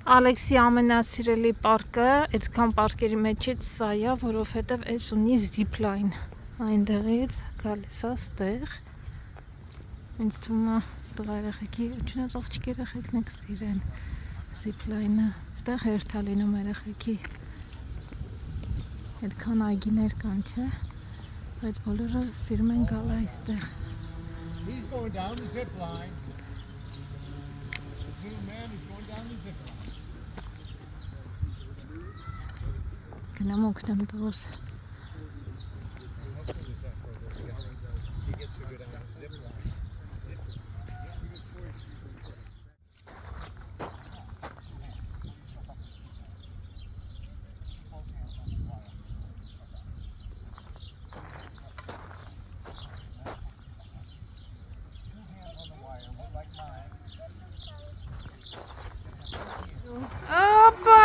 Ալեքսի ամենասիրելի պարկը, այդքան պարկերի մեջից սա է, որովհետև այս ունի զիպլայն։ Այնտեղից գալիս է ստեղ։ Ինձ թվում է տղա երեխեքի, չնայած աղջիկ երեխեքն եք սիրեն զիպլայնը։ Ստեղ հերթ է լինում երեխեքի։ Այդքան այգիներ կան, չէ՞։ Բայց բոլորը սիրում են գալ այստեղ։ He's going down the zip line. The little man is going down the zip line. Գնամ օգնեմ տղուս։ How cool is that for a little guy? He gets to go down the zip line. Опа!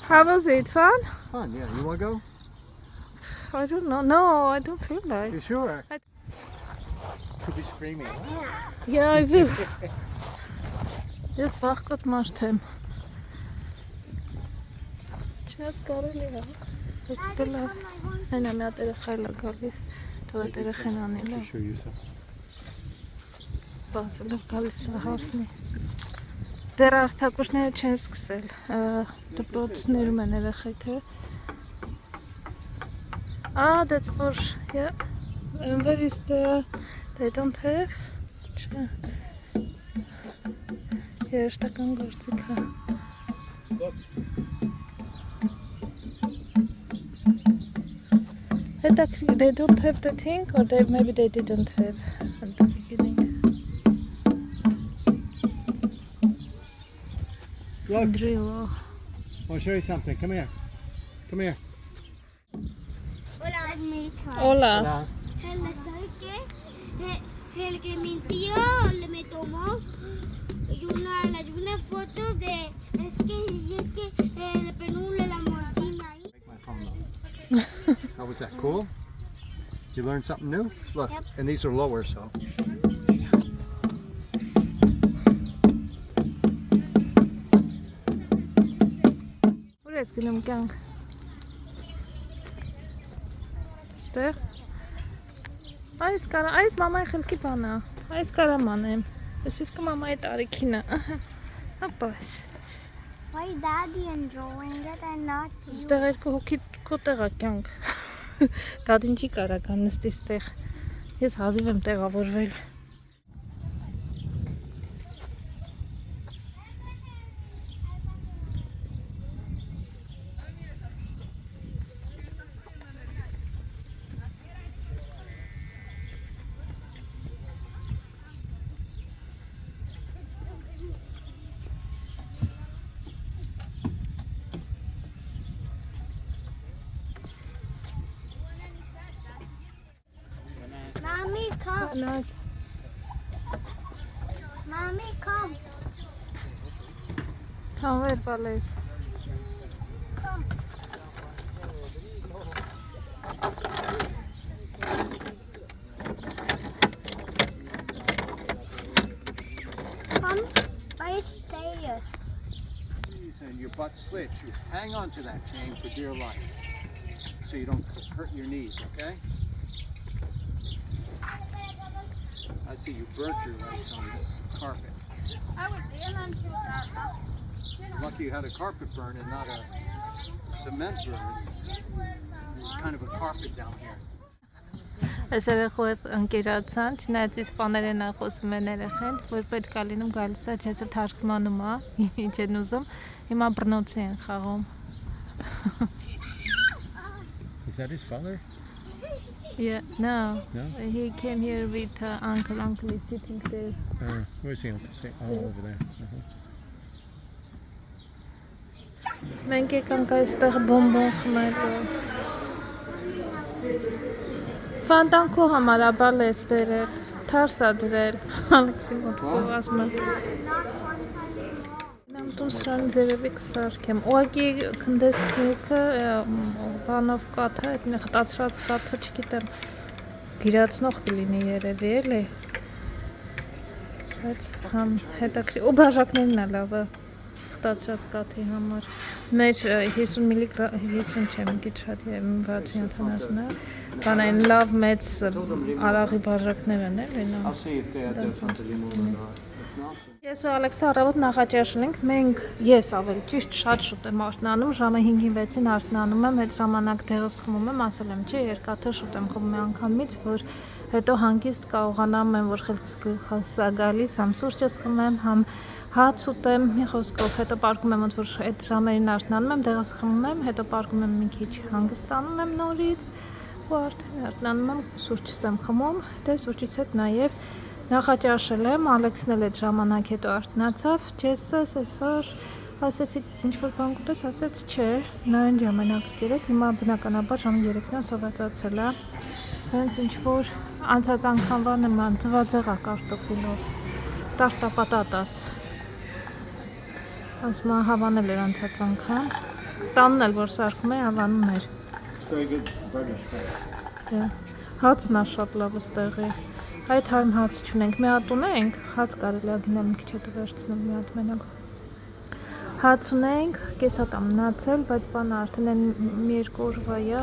How was it? Fun? Fun, yeah. You want to go? I don't know. No, I don't feel like. You sure? Could be screaming. Yeah, I will. Ես վախկոտ մարդ եմ։ Չես կարելի է։ It's still a... Այնա մի հատ երեխա էլ է գալիս, թող այդ երեխան անել է։ Show you some. Բասելով գալիս է հասնի։ Դեռ արձակուրդները չեն սկսել, դպրոցներում են երեխեքը։ Ah, that's for, yeah. And where is the, they don't have? Չէ։ Երաշտական գործիք է։ Look. They don't have the thing, or maybe they didn't have at the beginning. Look. Drill. I want to show you something. Come here. Come here. Hola, Mirta. Hola. ¿Sabes qué? El que mi tío me tomó una foto de... Es que le penule la montaña ahí. Make my phone up. How was that? Cool? You learned something new? Look, Yep. and these are lower, so. What is going on? Ստեղ։ Այս մամայի խելքի բանա։ Այս կարամ անեմ։ Ես իսկ մամայի տարիքին է։ Ապաս։ Why is daddy enjoying it and not you? Ստեղ երկու հոգի քո տեղա կյանք։ Դադին չի կարա կան նստի ստեղ։ Ես հազիվ եմ տեղավորվել։ Mommy, come. Նայս։ Mommy, come. Քանվեր բալես։ Come. Come. Why stay here? And your butt slits, you hang on to that chain for dear life. So you don't hurt your knees, okay? I see you burnt your legs on this carpet. I would feel on to Lucky you had a carpet burn and not a cement burn. There's kind of a carpet down here. Այս երեխոյդ ընկերացան, չնայած իսպաներեն խոսում են երեխեն, որ պետք է լինում գալիս է, չես թարգմանում է, ինչ են ուզում, հիմա բռնոցի են խաղում։ Is that his father? Yeah, no. No? He came here with uncle. Uncle is sitting there. Where's the uncle? Oh, over there. Մենք եկանք այստեղ բոմբոն խմելու։ Ֆանտան քո համար աբալ ես բերել, թարս ա դրել, Ալեքսի մոտ կողազմ է։ Նամ նստում սրան ձերևի կսարքեմ։ Ուղղակի քնդես քնիկը բանով կաթը, այդ խտացրած կաթը, չգիտեմ, գիրացնող կլինի երևի, էլի։ Բայց համ հետաքրքիր, ու բաժակներն է լավը խտացրած կաթի համար։ Մեր 50 միլիգրամ, 50 չէ, մի քիչ շատ է, 60-70 է։ Բան այն լավ մեծ արաղի բաժակներն էլ են։ I'll see if they have the limon or not. Ես ու Ալեքսը առավոտ նախաճաշել ենք, մենք ես ավելի ճիշտ շատ շուտ եմ արթնանում, ժամը 5-ին 6-ին արթնանում եմ, այդ ժամանակ դեղս խմում եմ, ասել եմ, չէ, երկաթը շուտ եմ խմում անգամից, որ հետո հանգիստ կարողանամ եմ, որ խելքս գալիս, համ սուրճս խմեմ, համ հաց ուտեմ, մի խոսքով, հետո պարկում եմ, որ այդ ժամերին արթնանում եմ, դեղս խմում եմ, հետո պարկում եմ մի քիչ հանգստանում եմ նորից, ու արդեն արթնանում եմ, սուրճս եմ խմում, դե սուրճից հետ նաև նախաճաշել եմ, Ալեքսն էլ այդ ժամանակ հետո արթնացավ, Ջեսս այսօր ասեցի ինչ-որ բան կուտես, ասեց չէ, նա այն ժամանակ կերեք, հիմա բնականաբար ժամը 3-ն սովետացել է, սենց ինչ-որ անցած անգամվա նման ձվածեղա կարտոֆիլով, տարտապատատաս, ասմա հավանել էր անցած անգամ, տանն էլ որ սարքում է հավանում էր, Very good burgers for հացն է շատ լավ ստեղի, այդ հարմ հաց չունենք, մի հատ ունենք, հաց կարելի է գնել մի քիչ հետո վերցնել մի հատ մենակ, հաց ունենք, կես հատ ամ մնացել, բայց բանը արդեն են մի երկու օրվա է,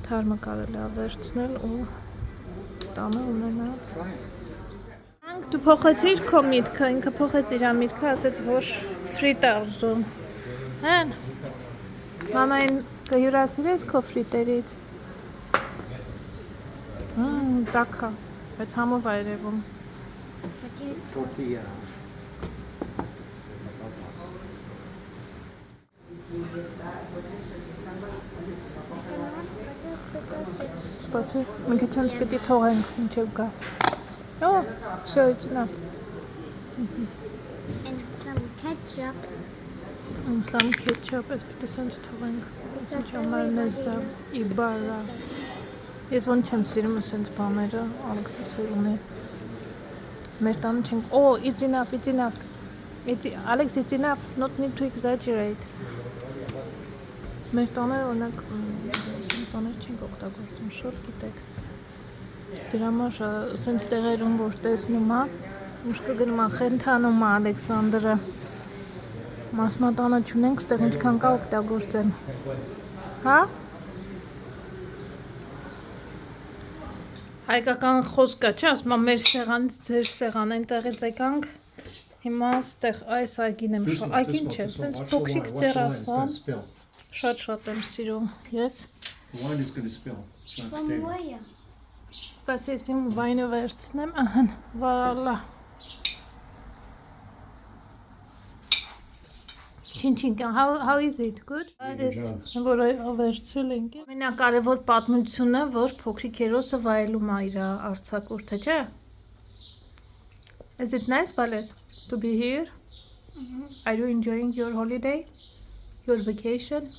թարմը կարելի է վերցնել ու տանը ունենալ։ Դու փոխեցիր քո միտքը, ինքը փոխեց իր միտքը, ասեց, որ ֆրիտ է ուզում, հեն, մամային կհյուրասիրես քո ֆրիտերից, տակա, բայց համով է երևում, tortilla. սպասի, մի քիչ հենց պիտի թողենք, մինչև գա, всё, it's enough. And some ketchup. And some ketchup, ես պիտի սենց թողենք, ես միջա մարնեզա, իբարա, ես ոնց չեմ սիրում սենց բաները, Ալեքսը սիրում է, մեր տանը չենք, it's enough, Alex, it's enough, not need to exaggerate, մեր տանը օրինակ, սենց բաներ չենք օգտագործում, շոտ գիտեք, դրա համար սենց տեղերում, որ տեսնում է, ուշկը գնում է, խենթանում է Ալեքսանդրը, մասմատանը չունենք, ստեղ ինչքան կա օգտագործեմ, հա? Հայկական խոսք է, չէ, ասում եմ, մեր սեղանից ձեր սեղան, այնտեղից եկանք, հիմա ստեղ այս այգին եմ, այգին չէ, սենց փոքրիկ ձեռասան, շատ եմ սիրում, ես? Wine is going to spill. It's not From stable. where? Սպասի ես իմ վայնը վերցնեմ, ահան, վալա, Չին, how is it, good? Որ վերցրել ենք, մենակարևոր պատմությունը, որ փոքրիկ հերոսը վայելում է իր արձակուրդը, չէ? Is it nice, Bales, to be here? Are you enjoying your holiday? Your vacation?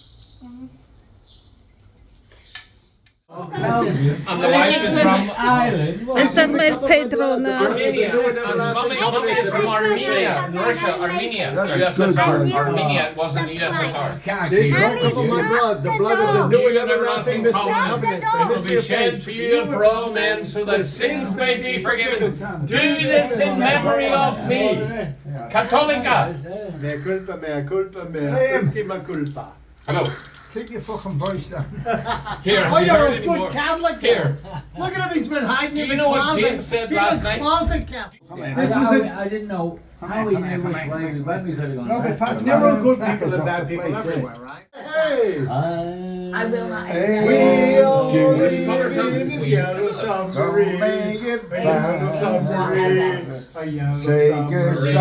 And the wife is from Ireland. Is that my Pedro now? Armenia. And Mummy is from Armenia. Russia, Armenia. USSR. Armenia wasn't the USSR. This don't come of my blood, the blood of the new and everlasting covenant. And Will be shed for you and for all men, so that sins may be forgiven. Do this in memory of me. Catholica. Mea culpa, ultima culpa. Hello. Keep your fucking voice down. Here, Oh, have you you're heard a any good more? Catholic. Here. Look at him, he's been hiding Do in you the know what closet. James said He's last a night? closet Catholic. This was I didn't know how he knew which way we went. We could have gone No, but left fact, or There never are right. good Crackers people and off bad the people plate, everywhere, right? Hey! I will not. We all Which colour live in something? a yellow submarine. A yellow submarine. A yellow submarine.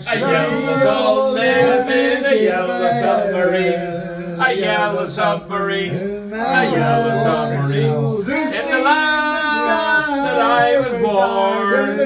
A yellow soul live in a yellow submarine. A yellow submarine. A yellow submarine. In the land that I was born,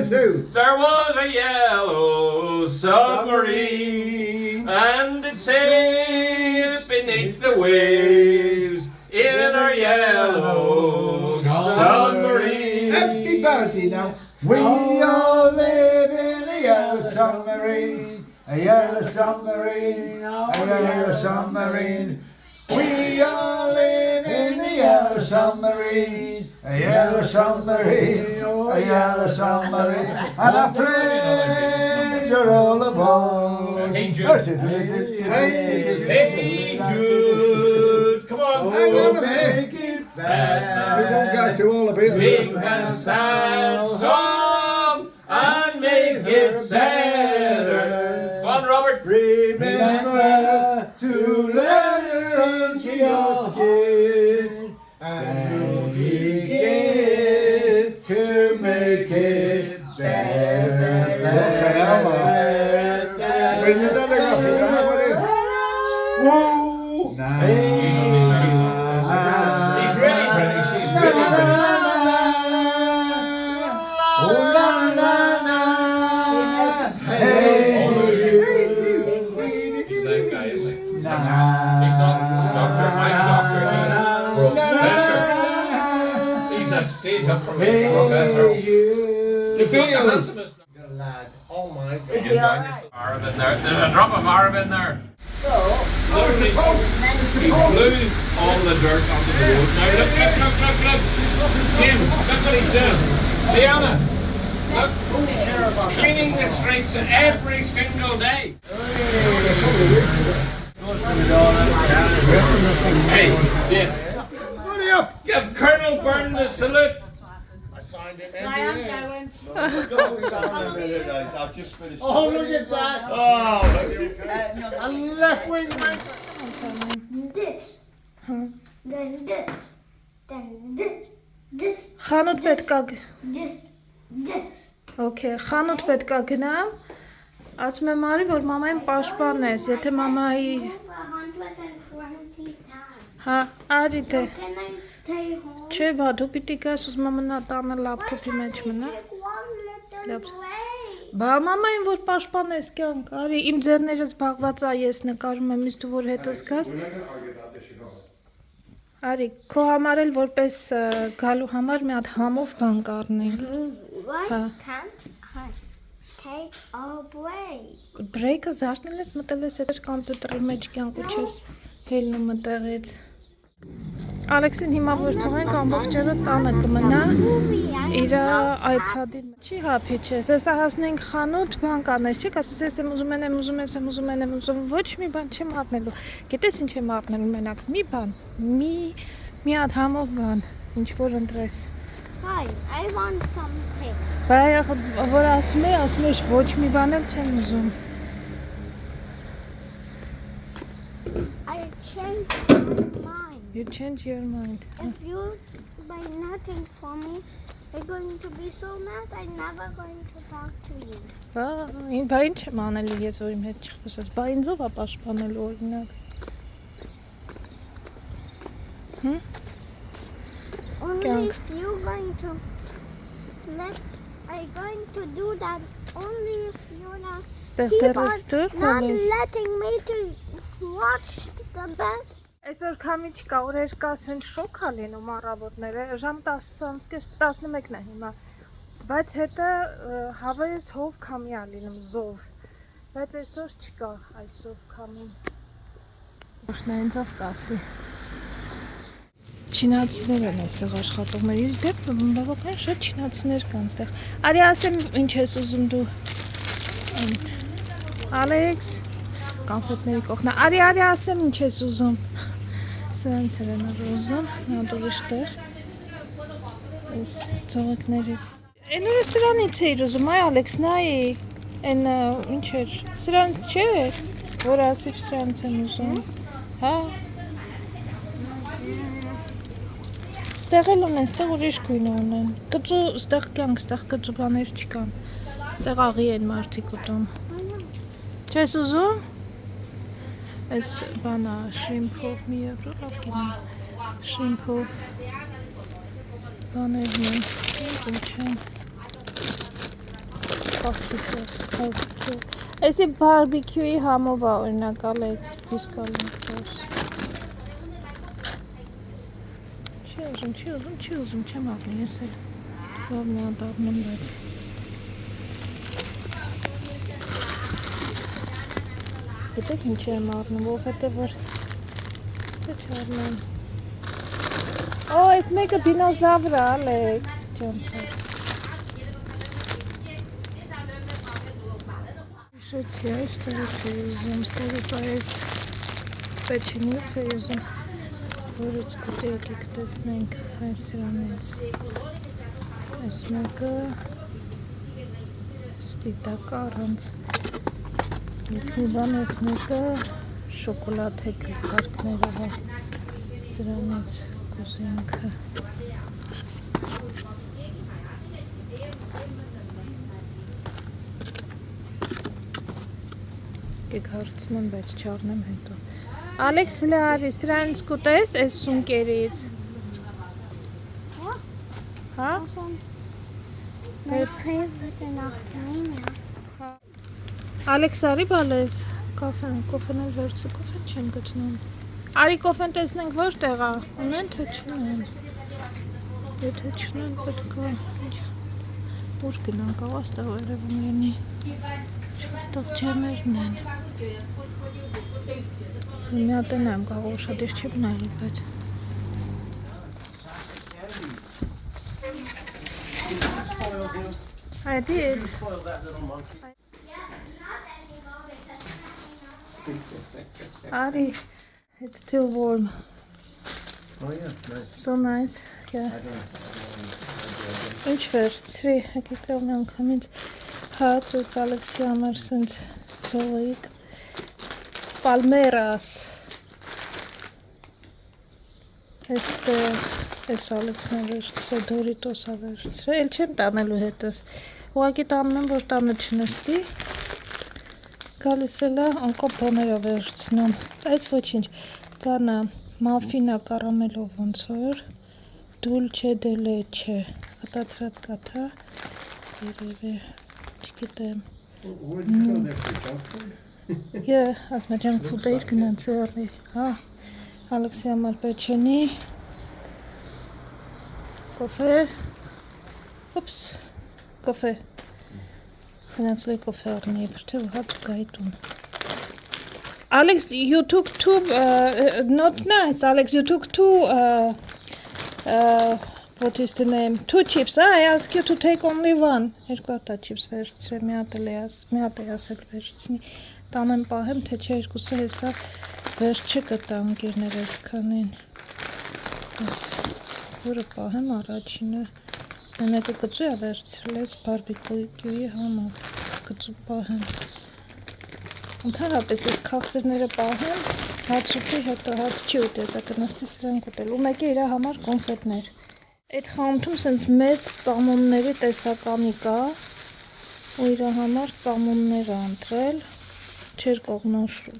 there was a yellow submarine, and it sailed beneath the waves in our yellow submarine. Everybody now. We all live in a yellow submarine. A yellow submarine, a yellow submarine. We all live in a yellow submarine, a yellow submarine, a yellow submarine. And our friends are all aboard. Hey Jude. Hey Jude. Come on. I'm gonna make it fast. We don't go through all of it. Sing a sad song and make it sadder. Come on, Robert. Remember to let it into your skin and begin to make it better. Woo! He's really British. He's really British. He's a nice guy, isn't he? He's not doctor, my doctor. He's professor. He's a stage up from being professor. He's not the handsomest. Lad. Oh my God. Is he alright? Arab in there. There's a drop of Arab in there. Literally, he blew all the dirt onto the road. Now look. James, look what he's doing. Diana, look. Cleaning the streets every single day. Hey, Dave. Hurry up! Give Colonel Byrne the salute. I signed an I am NDA. going. I've just finished. Oh, look at that. Oh, A left wing right. This. Then this. Then this. Խանութ պետք է This. Okay, խանութ պետք է գնամ։ Ասում եմ արի, որ մամային պաշտպանես, եթե մամայի 120 times. հա, արի թե։ Can I stay home? Չէ, բա դու պիտի գաս ուզում մնա տանը լապտոպի մեջ մնա։ Take one little Laps- break. Բա մամային որ պաշտպանես կյանք, արի իմ ձեռներս զբաղված է, ես նկարում եմ, իսկ դու որ հետս գաս։ Արի, քո համար էլ որպես գալու համար մի հատ համով բան կառնենք։ Why Huh. can't I take a break? Բրեյքը զարթնել ես, մտել ես այդ կամպյուտերի մեջ կյանք ու չես հելնում մտեղից։ Ալեքսին հիմա որ թողենք ամբողջ օրը տանը կմնա իր iPad-ի մեջ։ Չի հափի չես, հեսա հասնենք խանութ բան կանես, չի կասես ես եմ ուզում եմ, ոչ մի բան չեմ առնելու։ Գիտես ինչ եմ առնելու մենակ, մի բան, մի հատ համով բան, ինչ որ ընտրես։ Fine, I want something. Բայց որ ասում ես ոչ մի բան էլ չեմ ուզում։ I changed my mind. You change your mind. If you by not inform me, you're going to be so mad. I'm never going to talk to you. Բա ինչ եմ անելու ես որ իմ հետ չխոսես, բա ինձ ով է պաշտպանելու օրինակ։ Only Gang. if you're going to I'm going to do that only if you're not Ստեղծելս դու not հալես։ letting me to watch the best. Այսօր քամի չկա, օրեր կա, ասեն շոկ ա լինում առավոտները, ժամ 10:11-ն է հիմա, բայց հետը հավես հով քամի ա լինում, զով, բայց այսօր չկա այսով քամին, ուշնայինցով կասի, չինացիներ են այստեղ աշխատողներ, իր դեպքում բավական շատ չինացիներ կան այստեղ, արի ասեմ ինչ ես ուզում դու, Ալեքս, կանխոտների կողնա, արի ասեմ ինչ ես ուզում, սրանց էր են ուզում, նատ ուրիշ տեղ, այս ծողակներից, են ուրը սրանից էիր ուզում, այ Ալեքս, նայի, են ինչ էր, սրան չէ, որ ասիվ սրանց եմ ուզում, հա, ստեղ էլ ունեն, ստեղ ուրիշ գույն ունեն, կծու, ստեղ կյանք, ստեղ կծու բաներ չկան, ստեղ աղի են մարդիկ ուտում, չես ուզում, այս բանա շրիմփով մի եվրո լավ կինեմ, շրիմփով բաներն են, ինչ են, խաղթիքով, այսի բարբիքյուի համով ա օրինակ Ալեքս, բիսկալին կորս, չի ուզում, չեմ ապնի, ես էլ լավ մի հատ ապնեմ, բայց Գիտեք ինչ եմ առնում, որովհետև որ Թե չառնեմ։ Օ, այս մեկը դինոզավր է, Ալեքս, ջամփոս։ Հիշեցի, այստեղից է ուզում, ստեղից այս պեչինից է ուզում, որից կուտի եկեք տեսնենք այս սրանից։ Այս մեկը սպիտակ առանց։ Մի բան այս մեկը շոկոլադ է գլխարկներով է սրանից կուզինքը։ Կեք հարցնեմ, բայց չառնեմ հետո։ Ալեքս հլը արի, սրանից կուտես այս սունկերից։ Հա? Խելքը նախնին է։ Ալեքս արի բալես, կոֆեն էլ վերցը, կոֆեն չեմ գտնում։ Արի կոֆեն տեսնենք որտեղ է, ունեն թե չունեն։ Եթե չունեն պետք է ուր գնանք, աստեղ երևում լինի։ Աստեղ ջեմերն են։ Մի հատ են եմ կարող ուշադիր չեմ նայել, բայց I did. Ari, it's still warm. Oh yeah, nice. So nice. Yeah. Ինչ վերցրի, եկեք լավն անգամից հացս Ալեքսի համար սենց ծովիկ Պալմերաս Այս Ալեքսն է վերցրել, Դորիտոս է վերցրել, էլ չեմ տանելու հետս ուղղակի տանում եմ, որ տանը չնստի գալիս էլ է անկապ բաները վերցնում այս ոչինչ կանա մաֆինա կարամելով ոնց որ Dulce de leche Կտացրած կաթա երևի չգիտեմ Where did you go there for junk food? Yeah, ասում եմ junk food էիր գնացի առի հա Ալեքսի համար պեչենի կոֆե Oops կոֆե Գնացի կոֆե առնի իբրթե հաճ գայի տուն Alex, you took two, not nice, Alex, you took two, what is the name, 2 chips, I asked you to take only one, երկու հատ chips վերցրել, մի հատ է ասել վերցնի, տանեմ պահեմ, թե չէ երկուսը հեսա վերջը կտա ընկերներ ես քանին, ես որը պահեմ առաջինը, մեկը կծու է վերցրել ես բարբիկյուի համար, ես կծու պահեմ, Ընդհանրապես ես քաղցրները պահեմ, հաց ուտի հետո հաց չի ուտի, ես կնստի սրանք ուտել, ու մեկը իր համար կոնֆետներ։ Այդ խանութում սենց մեծ ծամոնների տեսականի կա, ու իր համար ծամոններ է ընտրել, չէր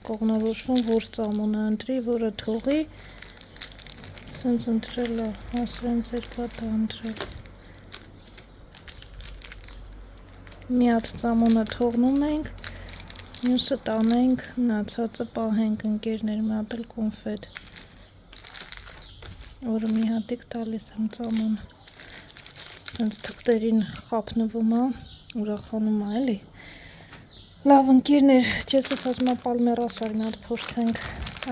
կողնորոշվում, որ ծամոնը ընտրի, որը թողի, սենց ընտրել է, սենց երկու հատ է ընտրել։ Մի հատ ծամոնը թողնում ենք, Մյուսը տանենք, մնացածը պահենք ընկերներ, մի հատ էլ կոնֆետ, որը մի հատիկ տալիս եմ ծամոն, սենց թղթերին խապնվում է, ուրախանում է, էլի, լավ ընկերներ, չես ես ասում է պալմերաս արի մի հատ փորձենք,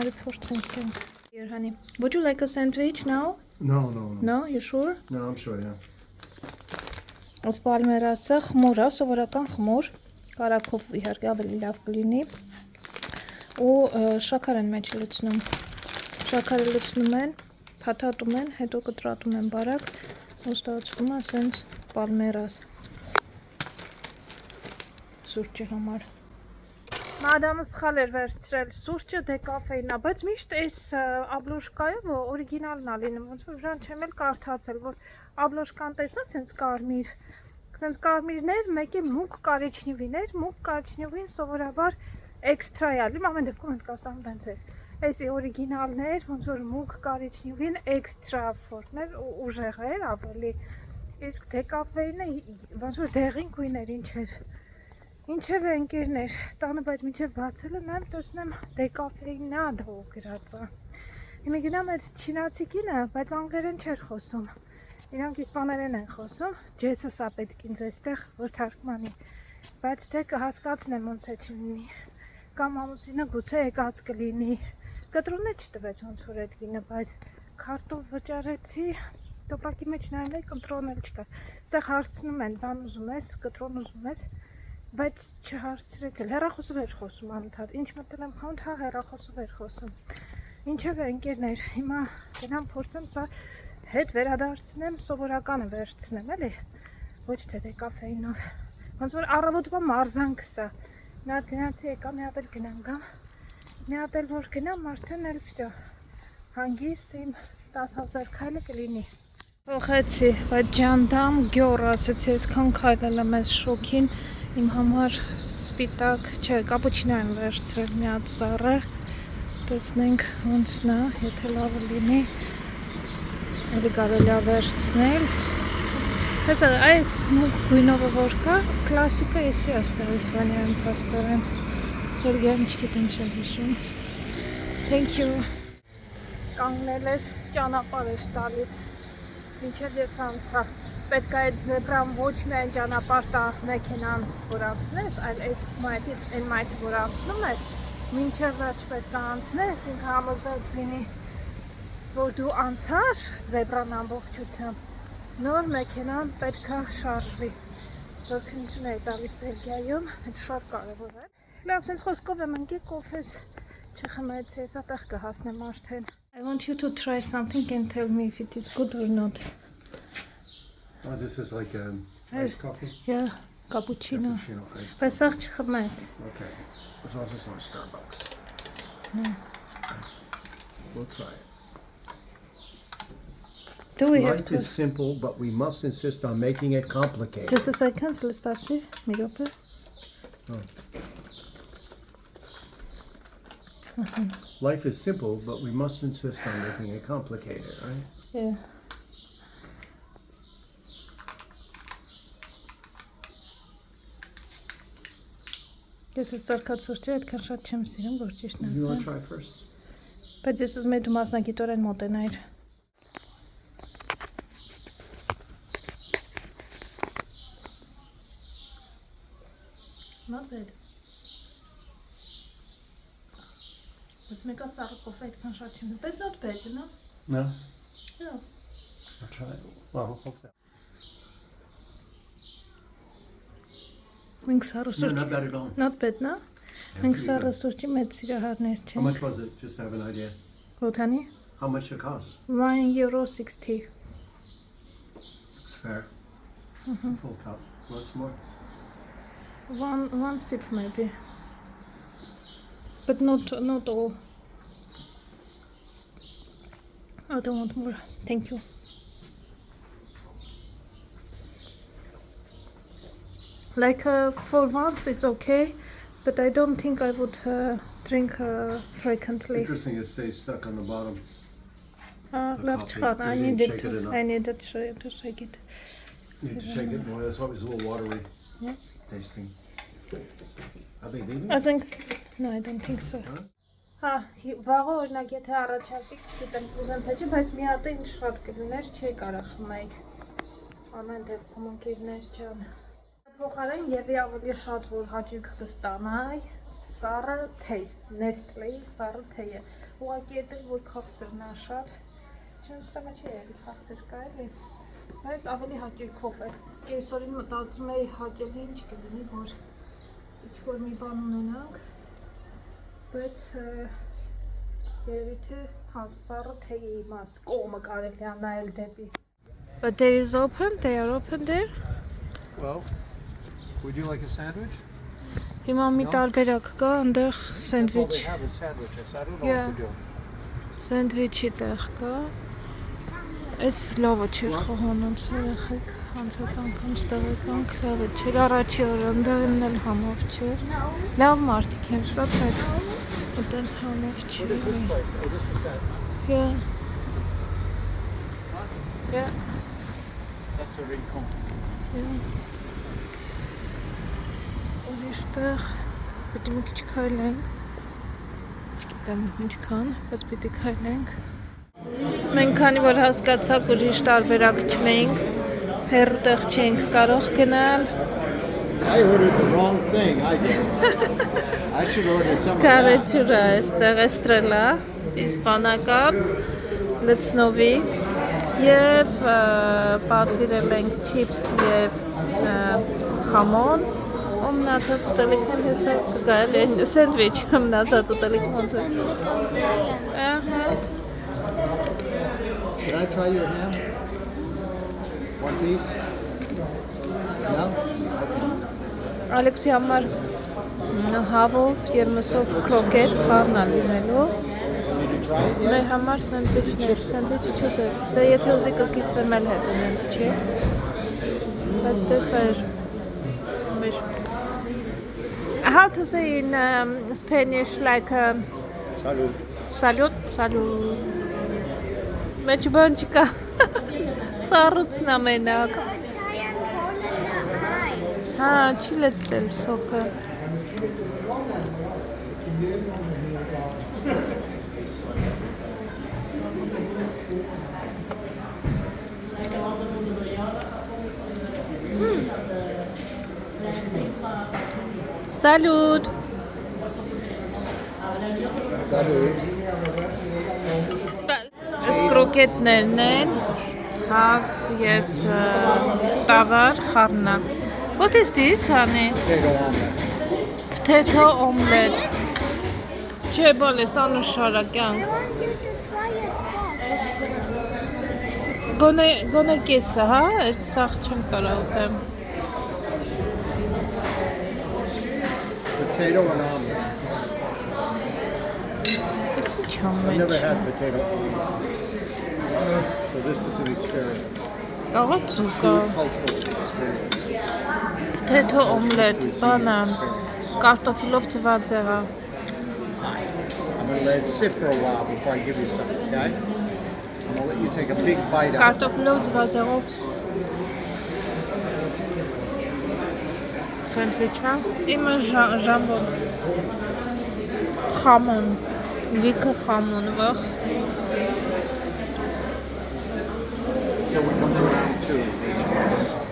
արի փորձենք կենք, Here honey, would you like a sandwich now? No. No, you sure? No, I'm sure, yeah. Այս պալմերասը խմոր է, սովորական խմոր, Կարակով իհարկե ավելի լավ կլինի ու շաքար են մեջ լցնում, շաքարը լցնում են, փաթաթում են, հետո կտրատում են բարակ ու ստացվում է սենց պալմերաս սուրճի համար։ Մադամը սխալ էր վերցրել սուրճը դեկաֆեին է, բայց միշտ այս աբլոշկայով օրիգինալն է լինում, ոնց որ վրան չեմ էլ կարդացել, որ աբլոշկան տեսա սենց կարմիր Սենց կարմիրներ, մեկի մուկ կարիչնիվիներ, մուկ կարիչնիվին սովորաբար էքստրայ ալի, ամեն դեպքում Հնդկաստանում տենց էր։ Այսի օրիգինալներ, ոնց որ մուկ կարիչնիվին էքստրա ֆորտներ, ուժեղ էր ավելի, իսկ դեկաֆեինը ոնց որ դեղին գույներ, ինչ էր։ Ինչև է ընկերներ, տանը բայց մինչև բացել եմ, տեսնեմ դեկաֆեինն է դու գրած է։ Հիմա գնամ այդ չինացի կինը, բայց անգլերեն չէր խոսում։ Իրանք իսպաներեն են խոսում, ջեսը սա պետք ինձ այստեղ, որ թարգմանի, բայց թե կհասկացնեմ ոնց է չլինի, Կամ ամուսինը գուցե եկած կլինի։ Կտրոնը չտվեց ոնց որ այդ գինը, բայց քարտով վճարեցի, տոպակի մեջ նայել կտրոն էլ չկա։ Այստեղ հարցնում են, բան ուզում ես, կտրոն ուզում ես, բայց չհարցրեց էլ։ Հեռախոսով էր խոսում անընդհատ։ Ինչ մտել եմ խանութ, հա հեռախոսով էր խոսում։ Ինչևէ ընկերներ, հիմա գնամ փորձեմ սա հետ վերադարձնեմ, սովորականը վերցնեմ, էլի։ Ոչ թե դե կաֆեինով։ Ոնց որ առավոտվա մարզանք սա։ Մի հատ գնացի եկա, մի հատ էլ գնամ գամ։ Մի հատ էլ որ գնամ, արդեն էլ վсё։ Հանգիստ իմ 10,000 քայլը կլինի։ Փոխեցի, բայց ջանդամ գյուր ասեցի, այսքան քայլել եմ այս շոքին, իմ համար սպիտակ, չէ, կապուչինո եմ վերցրել մի հատ սառը։ Տեսնենք ոնցն է, եթե լավը լինի, էլի կարելի է վերցնել։ Հեսա այս մուկ գույնովը որ կա, կլասիկա էսի աստեղ իսպանիայում պաստորեն, երգերն չգիտեմ չեմ հիշում։ Thank you։ Կանգնել էր ճանապարհ էր տալիս, մինչև ես անցա։ Պետք է այդ զեբրան ոչ միայն ճանապարհ տա մեքենան որ անցնես, այլ այս մայթը որ անցնում ես, մինչև վերջ պետք է անցնես, ինքը համոզված լինի, որ դու անցար զեբրան ամբողջությամբ։ Նոր մեքենան պետք է շարժվի, որ քննություն է տալիս Բելգիայում, այդ շատ կարևոր է։ Լավ, սենց խոսքով եմ ընկի կոֆես չխմեցի, ես ատեղ կհասնեմ արդեն։ I want you to try something and tell me if it is good or not. Oh, this is like iced coffee? Yeah, cappuccino. Cappuccino iced coffee. Բայց սաղ չխմես։ Okay. As long as it's not Starbucks. We'll try it. Do we have Life to... is simple, but we must insist on making it complicated. Just a second, let's pass it. Mi roupa. Life is simple, but we must insist on making it complicated, right? Yeah. Ես սարքած սուրճը այդքան շատ չեմ սիրում, որ ճիշտն You want ասեմ։ to try first? Բայց ես ուզում եմ դու մասնագիտորեն մոտենայր։ Not bad. Բայց մեկը սառը կոֆե այդքան շատ չեմ, but not bad, you know? No? Yeah. I'll try it. Well, hopefully. Մենք սառը No, սուրճ, not bad at all. not bad, no? Yeah, Մենք pretty սառը good. սուրճի մեծ սիրահարներ How չենք։ much was it? Just to have an idea. Ոտանի? How much it cost? €1.60. It's fair. It's a full cup. What's more? One sip maybe. But not all. I don't want more. Thank you. Like for once it's okay, but I don't think I would drink frequently. Interesting, it stays stuck on the bottom. Love coffee. chhan. I You didn't need shake it. it enough. I need to shake it. You need to shake it more. That's why it was a little watery Yeah. tasting. Are they leaving? I think no, I don't think so. Հա, վաղը օրինակ եթե առաջարկեք, չգիտեմ, կուզեմ թե չէ, բայց մի հատ ինչ շատ կլիներ, չի կարող խմել։ Ամեն դեպքում ընկերներ ջան։ Փոխարեն եւ ավելի շատ որ հաճույք կստանայի, սառը թեյ, Nestle-ի սառը թեյը։ Ուղղակի դա որ քաղցրն է շատ, չեմ ստամա չի էլի քաղցր կա էլի։ Բայց ավելի հաճույքով է։ Կեսօրին մտածում էի հաճելի ինչ կլինի, որ ինչ-որ մի բան ունենանք։ Բայց երևի թե հասարը թեյի մաս կողմը կարելի է նայել դեպի։ But there is open, they are open there. Well, would you like a sandwich? Հիմա մի տարբերակ կա, այնտեղ That's all they սենդվիչ, have is sandwiches. I don't know Yeah. what to do. սենդվիչի տեղ կա։ Այս լավը չէր խոհանոց երեխեք, անցած անգամ ստեղ եկանք, լավը չէր, առաջի օրը ընդեղին էլ համով չէր։ Լավ մարդիկ են շատ, բայց այդպես համով What is this չէր։ place? Oh, this is that. Yeah. Yeah. That's a rincon. Ուրիշտեղ պետք է մի քիչ քայլենք, չգիտեմ ինչքան, բայց պետք է քայլենք։ Մենք քանի որ հասկացանք ուրիշ տարբերակ չունենք, հեռու տեղ չենք կարող գնալ, I ordered the wrong thing. I did. I should order some of that. Կարեջուրա այստեղ էստրելա, իսպանական, լցնովի և պատվիրել ենք չիպս և խամոն, ու մնացած ուտելիքն հեսա կգայել են սենդվիչ, մնացած ուտելիքն ոնց է։ Can I try your ham? One piece? No? Ալեքսի համար հավով և մսով քրոկետ խառնա լինելու, Did you try it մեր yet? համար սենդվիչներ, սենդվիչ չես ես, դե եթե ուզի կկիսվեմ էլ հետ ունենց չի, բայց տեսա էր մեր How to say in Spanish like Salud. salud Մեջ բան չկա սառուցն ամենակ Հա, չի լեցրել սոկը Salud Salud. Այս կրոկետներն են հավ և տավար խառնա What is this, honey? Potato omelet. Potato omelet Չէ, բալես անուշարակ յանք Գոնե կեսը, հա? Այդ սաղ չեմ կարա ուտեմ Potato and omelet. Ես ինչ եմ I've never մեջ had potato omelet. So this is an experience. Կաղաց ու կա Cultural experience. Potato omelet, բանը Կարտոֆիլով ծված եղա I'm going to let it sit for a while before I give you some, okay? I'm going to let you take a big bite out. Կարտոֆիլով ծված եղով Սենդվիչա Իմը ժամբոն Խամոն Լիքը խամոն վախ So we come to round two.